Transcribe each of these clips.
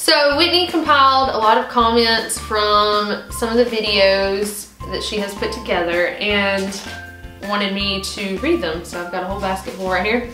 So Whitney compiled a lot of comments from some of the videos that she has put together and wanted me to read them. So I've got a whole basket full right here.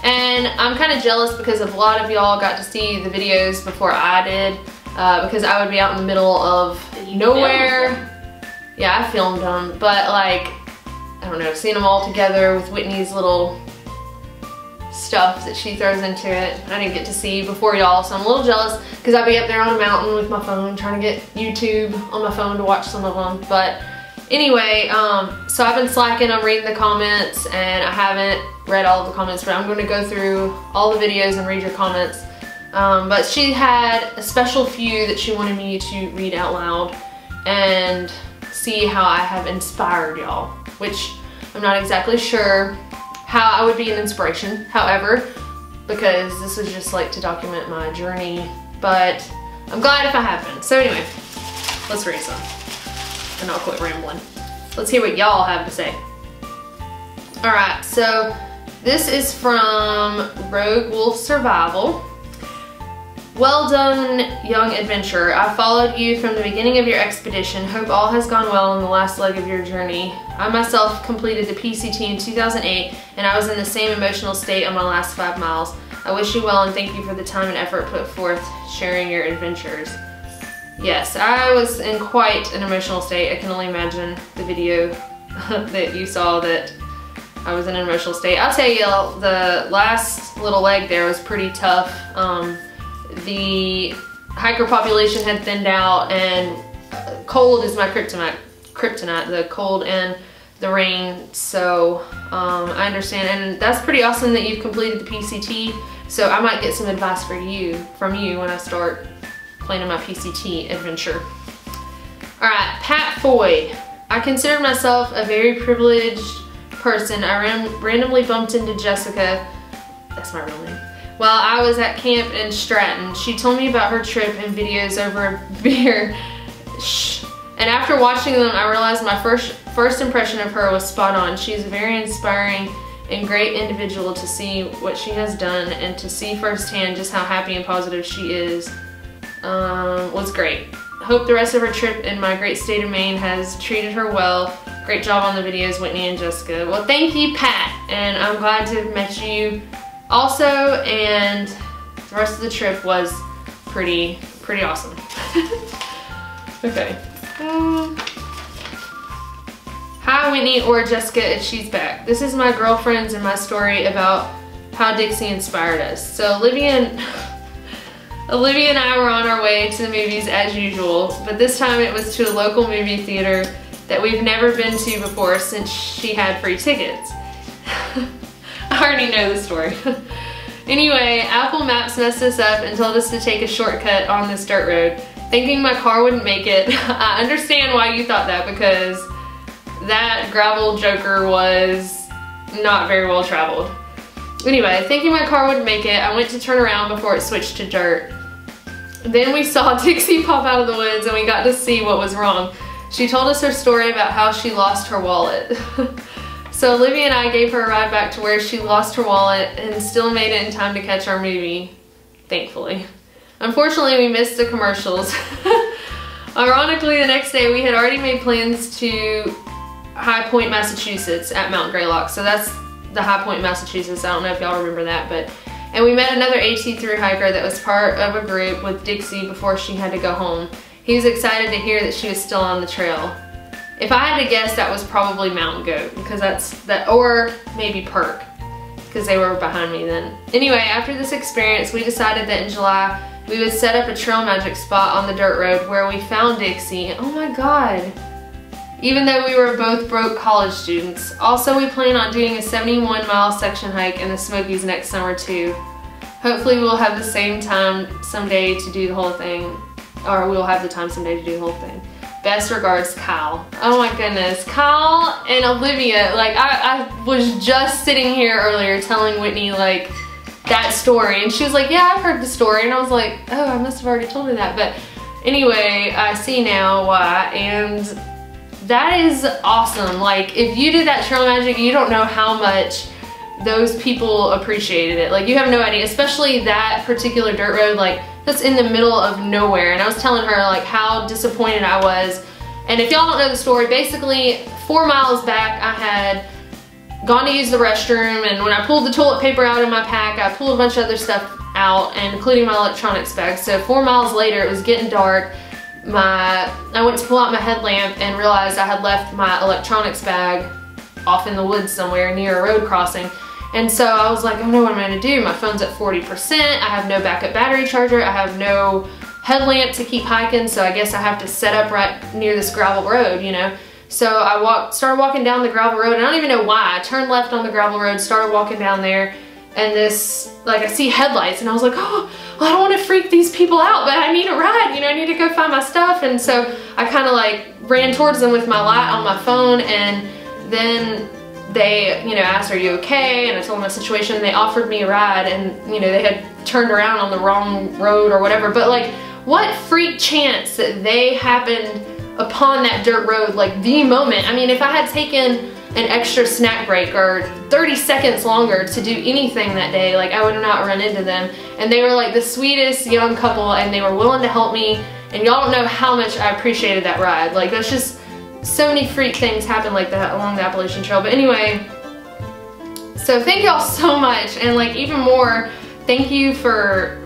And I'm kind of jealous because a lot of y'all got to see the videos before I did, because I would be out in the middle of nowhere. Yeah, I filmed them, but like, I don't know, seeing them all together with Whitney's little stuff that she throws into it, I didn't get to see before y'all, so I'm a little jealous because I'd be up there on a mountain with my phone trying to get YouTube on my phone to watch some of them. But anyway, so I've been slacking on reading the comments and I haven't read all of the comments, but I'm going to go through all the videos and read your comments. But she had a special few that she wanted me to read out loud and see how I have inspired y'all, which I'm not exactly sure how I would be an inspiration, however, because this was just like to document my journey, but I'm glad if I have been. So anyway, let's read some, and I'll quit rambling. Let's hear what y'all have to say. Alright, so this is from Rogue Wolf Survival. Well done, young adventurer. I followed you from the beginning of your expedition. Hope all has gone well in the last leg of your journey. I myself completed the PCT in 2008 and I was in the same emotional state on my last 5 miles. I wish you well and thank you for the time and effort put forth sharing your adventures. Yes, I was in quite an emotional state. I can only imagine the video that you saw that I was in an emotional state. I'll tell you, the last little leg there was pretty tough. The hiker population had thinned out and cold is my kryptonite, the cold and the rain. So I understand, and that's pretty awesome that you've completed the PCT. So I might get some advice from you when I start planning my PCT adventure. All right, Pat Foy. I consider myself a very privileged person. I randomly bumped into Jessica, that's my real name, while I was at camp in Stratton. She told me about her trip and videos over a beer. And after watching them, I realized my first impression of her was spot on. She's a very inspiring and great individual to see what she has done and to see firsthand just how happy and positive she is. Was great. Hope the rest of her trip in my great state of Maine has treated her well. Great job on the videos, Whitney and Jessica. Well, thank you, Pat, and I'm glad to have met you also, and the rest of the trip was pretty awesome. Okay. Hi, Whitney or Jessica, she's back. This is my girlfriends and my story about how Dixie inspired us. So Olivia and I were on our way to the movies as usual, but this time it was to a local movie theater that we've never been to before since she had free tickets. I already know the story. Anyway, Apple Maps messed us up and told us to take a shortcut on this dirt road, thinking my car wouldn't make it. I understand why you thought that, because that gravel joker was not very well traveled. Anyway, thinking my car wouldn't make it, I went to turn around before it switched to dirt. Then we saw Dixie pop out of the woods and we got to see what was wrong. She told us her story about how she lost her wallet. So Olivia and I gave her a ride back to where she lost her wallet and still made it in time to catch our movie, thankfully. Unfortunately, we missed the commercials. Ironically, the next day we had already made plans to High Point, Massachusetts at Mount Greylock. So that's the High Point, Massachusetts. I don't know if y'all remember that, and we met another AT thru hiker that was part of a group with Dixie before she had to go home. He was excited to hear that she was still on the trail. If I had to guess, that was probably Mountain Goat, because or maybe Perk, because they were behind me then. Anyway, after this experience, we decided that in July, we would set up a trail magic spot on the dirt road where we found Dixie. Oh my God. Even though we were both broke college students. Also, we plan on doing a 71-mile section hike in the Smokies next summer too. Hopefully we'll have the same time someday to do the whole thing, or we'll have the time someday to do the whole thing. Best regards, Kyle. Oh my goodness, Kyle and Olivia. Like, I was just sitting here earlier telling Whitney like that story, and she was like, yeah, I've heard the story, and I was like, oh, I must have already told her that. But anyway, I see now why, and that is awesome. Like, if you did that trail magic, you don't know how much those people appreciated it. Like, you have no idea, especially that particular dirt road. Like, that's in the middle of nowhere. And I was telling her like how disappointed I was. And if y'all don't know the story, basically 4 miles back I had gone to use the restroom, and when I pulled the toilet paper out of my pack, I pulled a bunch of other stuff out, and including my electronics bag. So 4 miles later, it was getting dark. I went to pull out my headlamp and realized I had left my electronics bag off in the woods somewhere near a road crossing. And so I was like, oh no, what am I gonna do? My phone's at 40%, I have no backup battery charger, I have no headlamp to keep hiking, so I guess I have to set up right near this gravel road, you know? So I started walking down the gravel road, and I don't even know why. I turned left on the gravel road, started walking down there, and I see headlights, and I was like, oh, I don't want to freak these people out, but I need a ride, you know, I need to go find my stuff. And so I kind of like ran towards them with my light on my phone, and then they, you know, asked, are you okay? And I told them my situation, and they offered me a ride, and, you know, they had turned around on the wrong road or whatever. But like, what freak chance that they happened upon that dirt road, like the moment. I mean, if I had taken an extra snack break or 30 seconds longer to do anything that day, like I would not run into them. And they were like the sweetest young couple, and they were willing to help me. And y'all don't know how much I appreciated that ride. Like, there's just so many freak things happen like that along the Appalachian Trail. But anyway, so thank y'all so much. And like even more, thank you for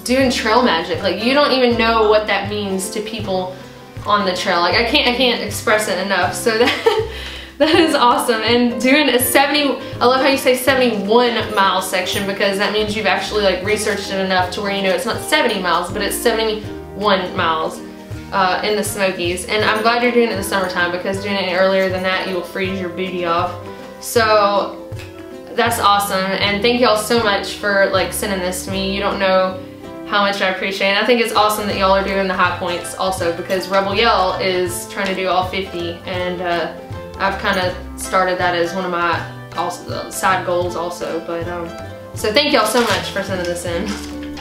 doing trail magic. Like, you don't even know what that means to people on the trail. Like, I can't express it enough. So that is awesome. And doing a I love how you say 71 mile section, because that means you've actually like researched it enough to where you know it's not 70 miles, but it's 71 miles in the Smokies. And I'm glad you're doing it in the summertime, because doing it earlier than that, you will freeze your booty off. So that's awesome. And thank y'all so much for like sending this to me. You don't know how much I appreciate it. I think it's awesome that y'all are doing the high points also, because Rebel Yell is trying to do all 50, and I've kind of started that as one of my side goals also. But so thank y'all so much for sending this in.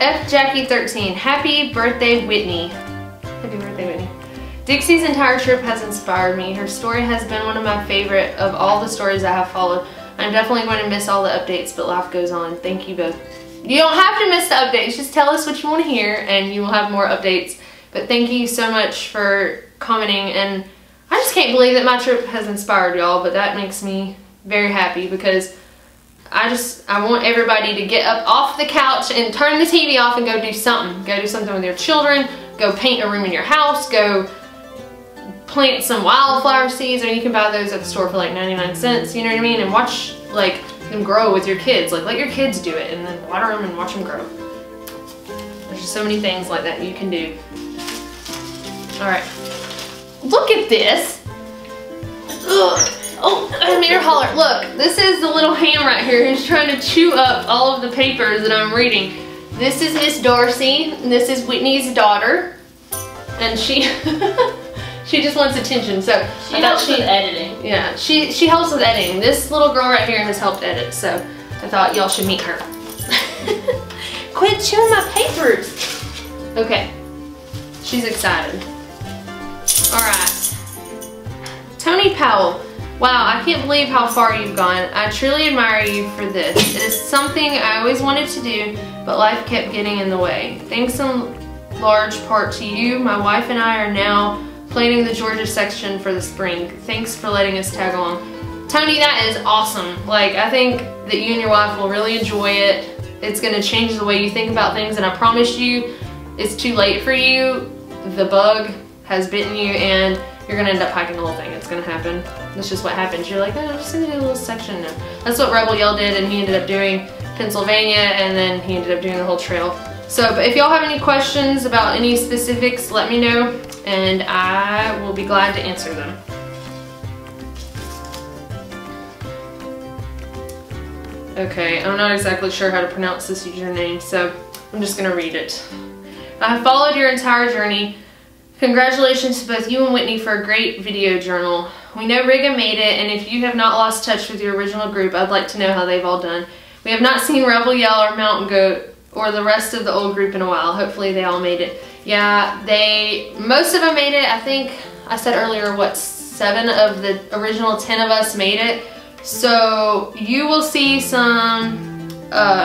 F Jackie 13, happy birthday Whitney. Happy birthday Whitney. Dixie's entire trip has inspired me. Her story has been one of my favorite of all the stories I have followed. I'm definitely going to miss all the updates, but life goes on. Thank you both. You don't have to miss the updates, just tell us what you want to hear and you will have more updates. But thank you so much for commenting, and I just can't believe that my trip has inspired y'all, but that makes me very happy, because I want everybody to get up off the couch and turn the TV off and go do something. Go do something with your children, go paint a room in your house, go plant some wildflower seeds, or you can buy those at the store for like 99 cents, you know what I mean? And watch like them grow with your kids. Like, let your kids do it, and then water them and watch them grow. There's just so many things like that you can do. Alright. Look at this! Ugh. Oh, I made her holler. Look, this is the little ham right here who's trying to chew up all of the papers that I'm reading. This is Miss Darcy, and this is Whitney's daughter. And she... she just wants attention, so she helps with editing. Yeah, she helps with editing. This little girl right here has helped edit, so I thought y'all should meet her. Quit chewing my papers. Okay, she's excited. All right, Tony Powell. Wow, I can't believe how far you've gone. I truly admire you for this. It is something I always wanted to do, but life kept getting in the way. Thanks in large part to you, my wife and I are now planning the Georgia section for the spring. Thanks for letting us tag along. Tony, that is awesome. Like, I think that you and your wife will really enjoy it. It's gonna change the way you think about things, and I promise you, it's too late for you. The bug has bitten you, and you're gonna end up hiking the whole thing. It's gonna happen. That's just what happens. You're like, oh, I'm just gonna do a little section now. That's what Rebel Yell did, and he ended up doing Pennsylvania, and then he ended up doing the whole trail. So, but if y'all have any questions about any specifics, let me know, and I will be glad to answer them. Okay, I'm not exactly sure how to pronounce this username, so I'm just gonna read it. I have followed your entire journey. Congratulations to both you and Whitney for a great video journal. We know Rigga made it, and if you have not lost touch with your original group, I'd like to know how they've all done. We have not seen Rebel Yell or Mountain Goat or the rest of the old group in a while. Hopefully they all made it. Yeah, most of them made it. I think I said earlier, what, 7 of the original 10 of us made it. So you will see an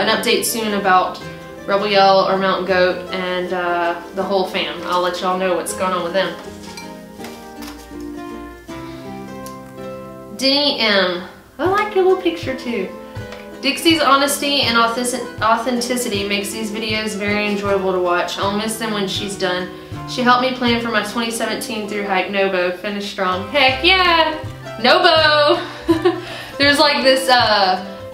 update soon about Rebel Yell or Mountain Goat, and the whole fam. I'll let y'all know what's going on with them. Denny M. I like your little picture too. Dixie's honesty and authenticity makes these videos very enjoyable to watch. I'll miss them when she's done. She helped me plan for my 2017 through hike, Nobo. Finish strong. Heck yeah! Nobo! There's like this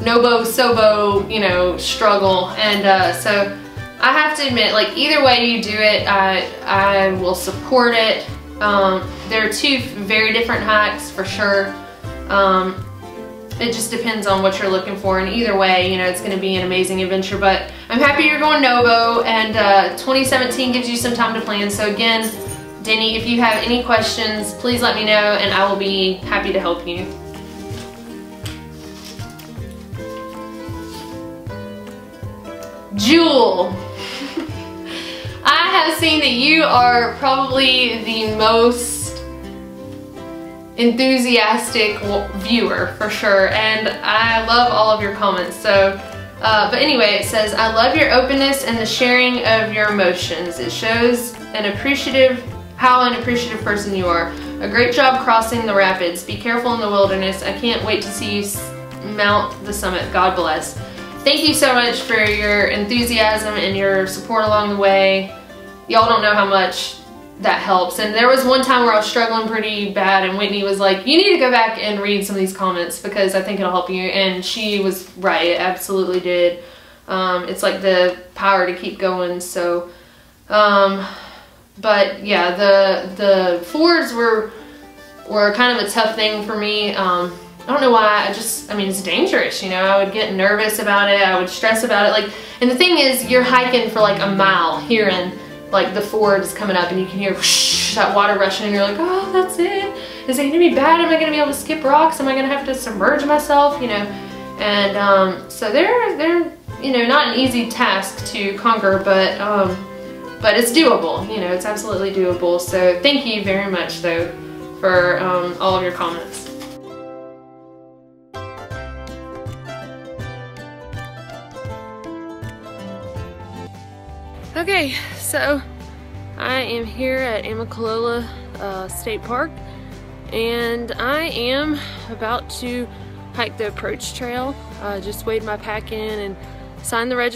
Nobo-Sobo, you know, struggle. And so I have to admit, like, either way you do it, I will support it. There are two very different hikes for sure. It just depends on what you're looking for, and either way, you know, it's going to be an amazing adventure. But I'm happy you're going Nobo, and 2017 gives you some time to plan. So again, Denny, if you have any questions, please let me know, and I will be happy to help you. Jewel, I have seen that you are probably the most enthusiastic viewer for sure, and I love all of your comments. So but anyway, it says, I love your openness and the sharing of your emotions. It shows how an appreciative person you are. A great job crossing the rapids. Be careful in the wilderness. I can't wait to see you mount the summit. God bless. Thank you so much for your enthusiasm and your support along the way. Y'all don't know how much that helps. And there was one time where I was struggling pretty bad, and Whitney was like, you need to go back and read some of these comments because I think it'll help you. And she was right, it absolutely did. It's like the power to keep going. So but yeah, the fords were kind of a tough thing for me. I don't know why. I mean, it's dangerous, you know. I would get nervous about it, I would stress about it, like, and the thing is, you're hiking for like a mile hearing like the ford is coming up, and you can hear whoosh, that water rushing, and you're like, oh, that's it. Is it gonna be bad? Am I gonna be able to skip rocks? Am I gonna have to submerge myself? You know, and so they're you know, not an easy task to conquer, but it's doable. You know, it's absolutely doable. So thank you very much, though, for all of your comments. Okay, so I am here at Amicalola State Park, and I am about to hike the approach trail. Just weighed my pack in and signed the registration.